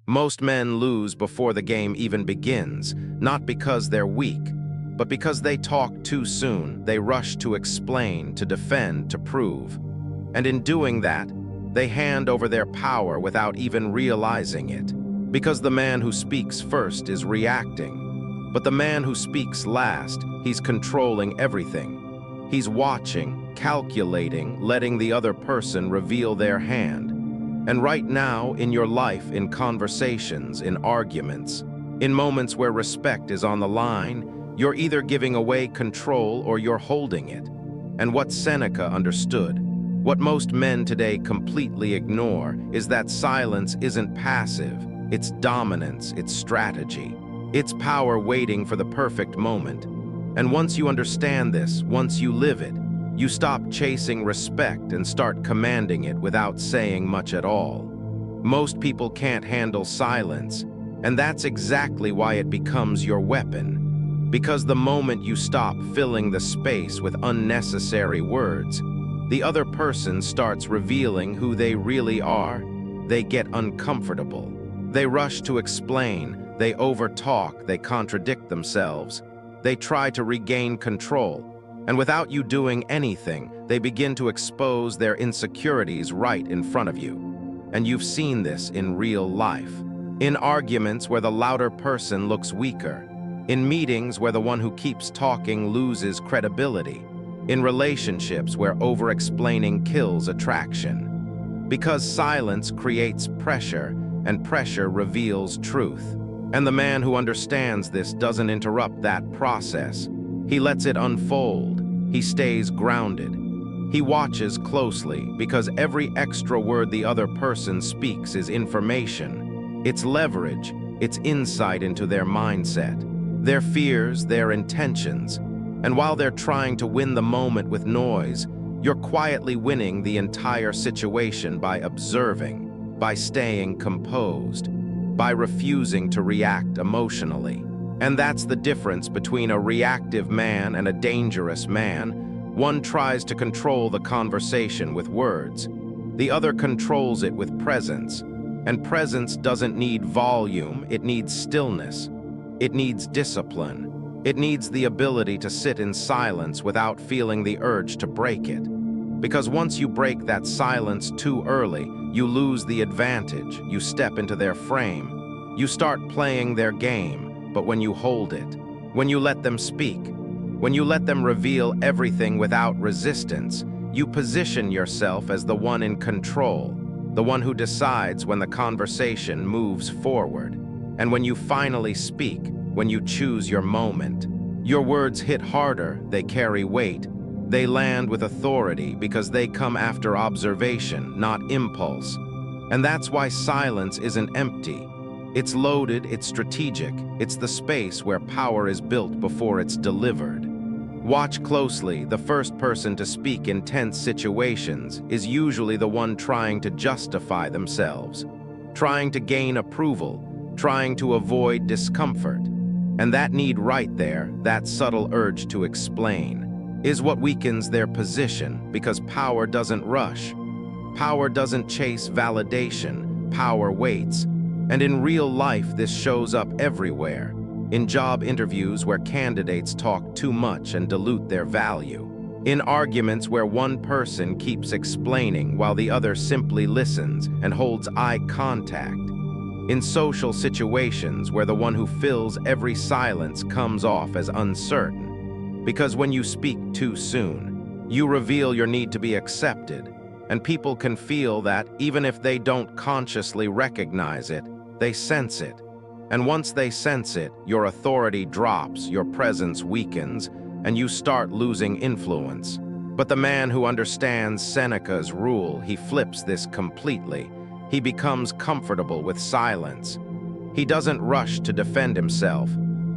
Most men lose before the game even begins, not because they're weak, but because they talk too soon. They rush to explain, to defend, to prove. And in doing that, they hand over their power without even realizing it. Because the man who speaks first is reacting. But the man who speaks last, he's controlling everything. He's watching, calculating, letting the other person reveal their hand. And right now, in your life, in conversations, in arguments, in moments where respect is on the line, you're either giving away control or you're holding it. And what Seneca understood, what most men today completely ignore, is that silence isn't passive. It's dominance, it's strategy. It's power waiting for the perfect moment. And once you understand this, once you live it, you stop chasing respect and start commanding it without saying much at all. Most people can't handle silence, and that's exactly why it becomes your weapon. Because the moment you stop filling the space with unnecessary words, the other person starts revealing who they really are. They get uncomfortable. They rush to explain, they overtalk, they contradict themselves. They try to regain control. And without you doing anything, they begin to expose their insecurities right in front of you. And you've seen this in real life. In arguments where the louder person looks weaker. In meetings where the one who keeps talking loses credibility. In relationships where over-explaining kills attraction. Because silence creates pressure, and pressure reveals truth. And the man who understands this doesn't interrupt that process. He lets it unfold. He stays grounded. He watches closely because every extra word the other person speaks is information. It's leverage. It's insight into their mindset, their fears, their intentions. And while they're trying to win the moment with noise, you're quietly winning the entire situation by observing, by staying composed, by refusing to react emotionally. And that's the difference between a reactive man and a dangerous man. One tries to control the conversation with words. The other controls it with presence. And presence doesn't need volume, it needs stillness. It needs discipline. It needs the ability to sit in silence without feeling the urge to break it. Because once you break that silence too early, you lose the advantage. You step into their frame. You start playing their game. But when you hold it, when you let them speak, when you let them reveal everything without resistance, you position yourself as the one in control, the one who decides when the conversation moves forward. And when you finally speak, when you choose your moment, your words hit harder, they carry weight. They land with authority because they come after observation, not impulse. And that's why silence isn't empty. It's loaded, it's strategic, it's the space where power is built before it's delivered. Watch closely, the first person to speak in tense situations is usually the one trying to justify themselves, trying to gain approval, trying to avoid discomfort. And that need right there, that subtle urge to explain, is what weakens their position because power doesn't rush. Power doesn't chase validation, power waits. And in real life, this shows up everywhere. In job interviews where candidates talk too much and dilute their value. In arguments where one person keeps explaining while the other simply listens and holds eye contact. In social situations where the one who fills every silence comes off as uncertain. Because when you speak too soon, you reveal your need to be accepted. And people can feel that even if they don't consciously recognize it, they sense it. And once they sense it, your authority drops, your presence weakens, and you start losing influence. But the man who understands Seneca's rule, he flips this completely. He becomes comfortable with silence. He doesn't rush to defend himself.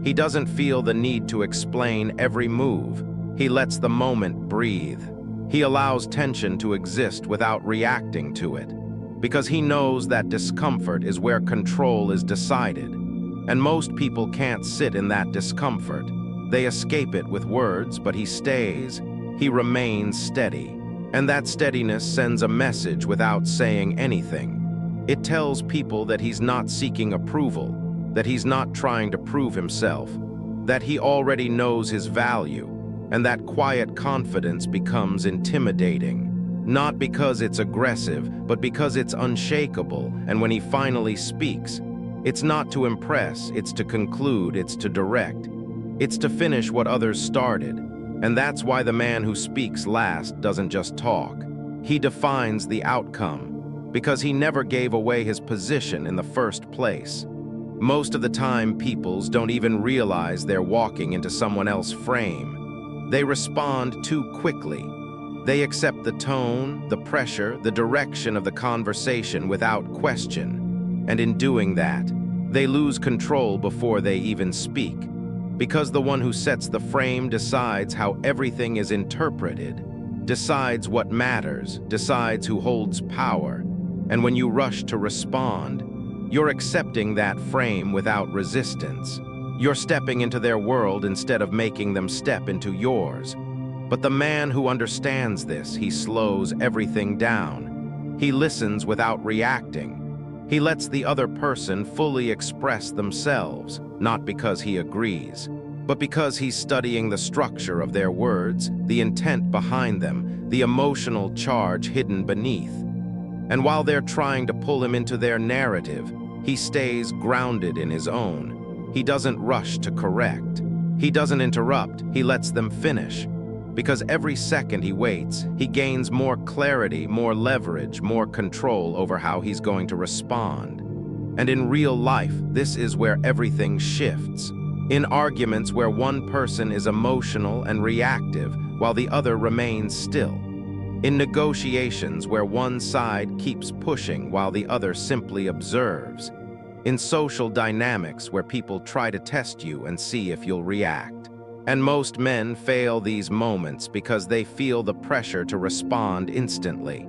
He doesn't feel the need to explain every move. He lets the moment breathe. He allows tension to exist without reacting to it. Because he knows that discomfort is where control is decided. And most people can't sit in that discomfort. They escape it with words, but he stays. He remains steady. And that steadiness sends a message without saying anything. It tells people that he's not seeking approval, that he's not trying to prove himself, that he already knows his value, and that quiet confidence becomes intimidating. Not because it's aggressive, but because it's unshakable, and when he finally speaks, it's not to impress, it's to conclude, it's to direct. It's to finish what others started, and that's why the man who speaks last doesn't just talk. He defines the outcome, because he never gave away his position in the first place. Most of the time, peoples don't even realize they're walking into someone else's frame. They respond too quickly. They accept the tone, the pressure, the direction of the conversation without question. And in doing that, they lose control before they even speak. Because the one who sets the frame decides how everything is interpreted, decides what matters, decides who holds power. And when you rush to respond, you're accepting that frame without resistance. You're stepping into their world instead of making them step into yours. But the man who understands this, he slows everything down. He listens without reacting. He lets the other person fully express themselves, not because he agrees, but because he's studying the structure of their words, the intent behind them, the emotional charge hidden beneath. And while they're trying to pull him into their narrative, he stays grounded in his own. He doesn't rush to correct. He doesn't interrupt, he lets them finish. Because every second he waits, he gains more clarity, more leverage, more control over how he's going to respond. And in real life, this is where everything shifts. In arguments where one person is emotional and reactive while the other remains still. In negotiations where one side keeps pushing while the other simply observes. In social dynamics where people try to test you and see if you'll react. And most men fail these moments because they feel the pressure to respond instantly.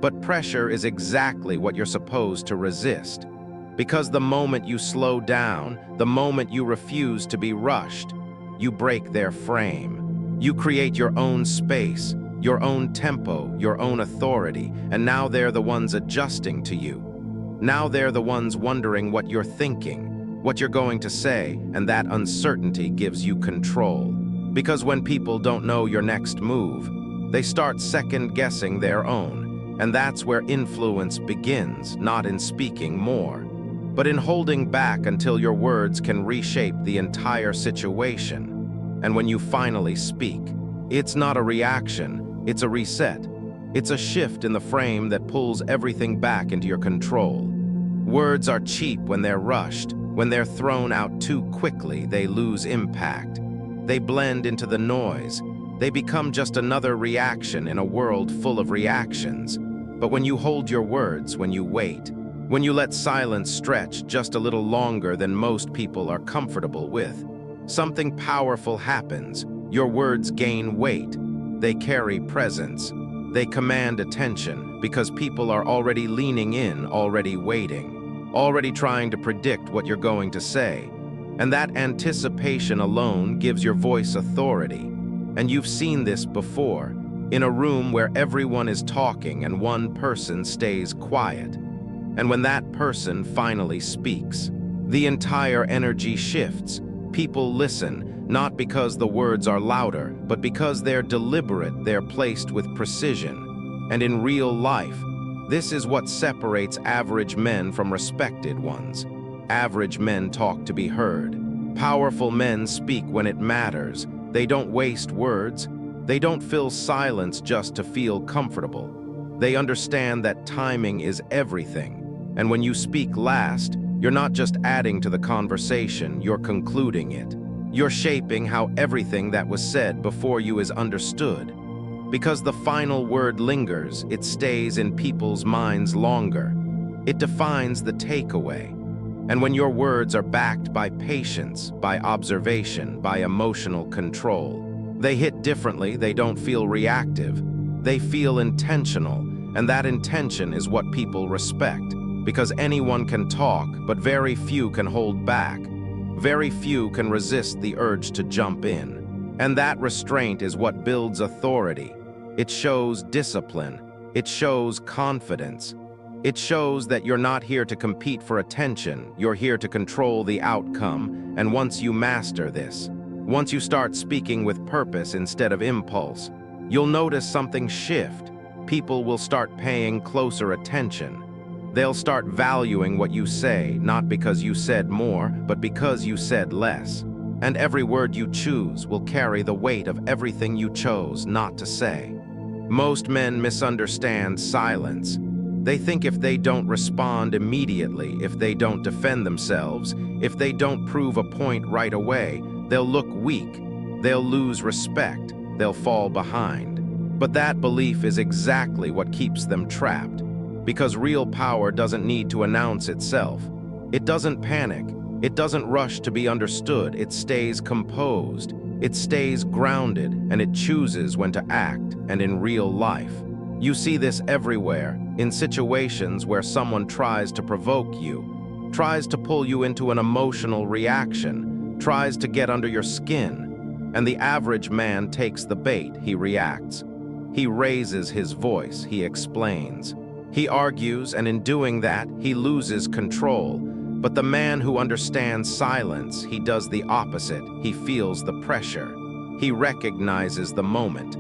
But pressure is exactly what you're supposed to resist. Because the moment you slow down, the moment you refuse to be rushed, you break their frame. You create your own space, your own tempo, your own authority, and now they're the ones adjusting to you. Now they're the ones wondering what you're thinking, what you're going to say, and that uncertainty gives you control. Because when people don't know your next move, they start second-guessing their own, and that's where influence begins, not in speaking more, but in holding back until your words can reshape the entire situation. And when you finally speak, it's not a reaction, it's a reset. It's a shift in the frame that pulls everything back into your control. Words are cheap when they're rushed. When they're thrown out too quickly, they lose impact. They blend into the noise. They become just another reaction in a world full of reactions. But when you hold your words, when you wait, when you let silence stretch just a little longer than most people are comfortable with, something powerful happens. Your words gain weight. They carry presence. They command attention because people are already leaning in, already waiting. Already trying to predict what you're going to say. And that anticipation alone gives your voice authority. And you've seen this before, in a room where everyone is talking and one person stays quiet. And when that person finally speaks, the entire energy shifts. People listen, not because the words are louder, but because they're deliberate, they're placed with precision. And in real life, this is what separates average men from respected ones. Average men talk to be heard. Powerful men speak when it matters. They don't waste words. They don't fill silence just to feel comfortable. They understand that timing is everything. And when you speak last, you're not just adding to the conversation, you're concluding it. You're shaping how everything that was said before you is understood. Because the final word lingers, it stays in people's minds longer. It defines the takeaway. And when your words are backed by patience, by observation, by emotional control, they hit differently, they don't feel reactive. They feel intentional, and that intention is what people respect. Because anyone can talk, but very few can hold back. Very few can resist the urge to jump in. And that restraint is what builds authority. It shows discipline. It shows confidence. It shows that you're not here to compete for attention, you're here to control the outcome, and once you master this, once you start speaking with purpose instead of impulse, you'll notice something shift. People will start paying closer attention. They'll start valuing what you say, not because you said more, but because you said less. And every word you choose will carry the weight of everything you chose not to say. Most men misunderstand silence. They think if they don't respond immediately, if they don't defend themselves, if they don't prove a point right away, they'll look weak, they'll lose respect, they'll fall behind. But that belief is exactly what keeps them trapped. Because real power doesn't need to announce itself. It doesn't panic. It doesn't rush to be understood. It stays composed. It stays grounded, and it chooses when to act. And in real life, you see this everywhere, in situations where someone tries to provoke you, tries to pull you into an emotional reaction, tries to get under your skin, and the average man takes the bait. He reacts. He raises his voice. He explains. He argues, and in doing that, he loses control. But the man who understands silence, he does the opposite. He feels the pressure. He recognizes the moment.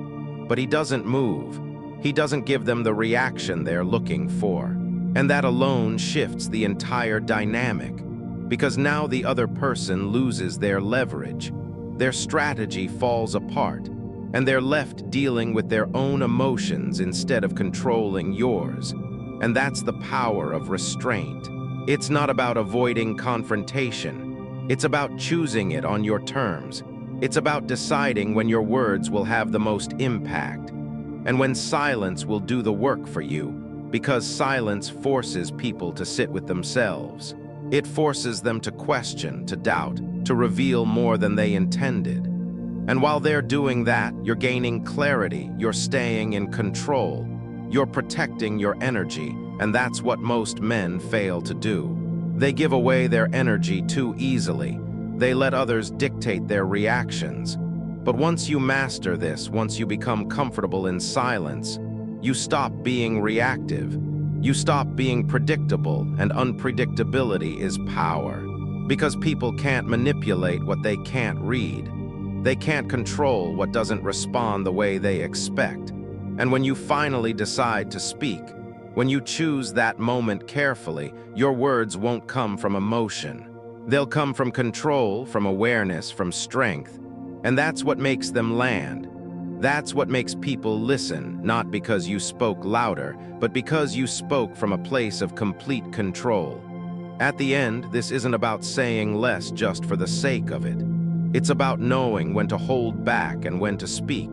But he doesn't move. He doesn't give them the reaction they're looking for. And that alone shifts the entire dynamic. Because now the other person loses their leverage. Their strategy falls apart. And they're left dealing with their own emotions instead of controlling yours. And that's the power of restraint. It's not about avoiding confrontation. It's about choosing it on your terms. It's about deciding when your words will have the most impact, and when silence will do the work for you, because silence forces people to sit with themselves. It forces them to question, to doubt, to reveal more than they intended. And while they're doing that, you're gaining clarity, you're staying in control, you're protecting your energy, and that's what most men fail to do. They give away their energy too easily. They let others dictate their reactions. But once you master this, once you become comfortable in silence, you stop being reactive. You stop being predictable, and unpredictability is power. Because people can't manipulate what they can't read. They can't control what doesn't respond the way they expect. And when you finally decide to speak, when you choose that moment carefully, your words won't come from emotion. They'll come from control, from awareness, from strength. And that's what makes them land. That's what makes people listen, not because you spoke louder, but because you spoke from a place of complete control. At the end, this isn't about saying less just for the sake of it. It's about knowing when to hold back and when to speak.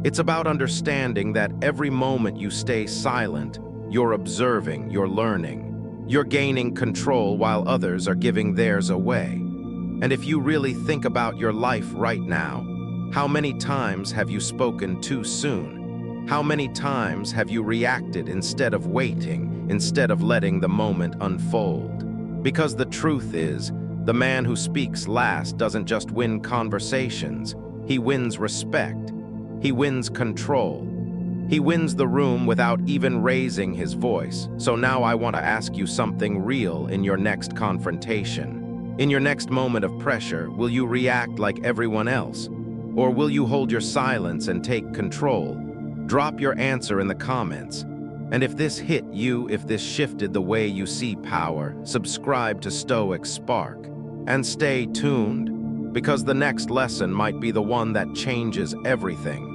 It's about understanding that every moment you stay silent, you're observing, you're learning. You're gaining control while others are giving theirs away. And if you really think about your life right now, how many times have you spoken too soon? How many times have you reacted instead of waiting, instead of letting the moment unfold? Because the truth is, the man who speaks last doesn't just win conversations, he wins respect. He wins control. He wins the room without even raising his voice. So now I want to ask you something real in your next confrontation. In your next moment of pressure, will you react like everyone else? Or will you hold your silence and take control? Drop your answer in the comments. And if this hit you, if this shifted the way you see power, subscribe to Stoic Spark. And stay tuned, because the next lesson might be the one that changes everything.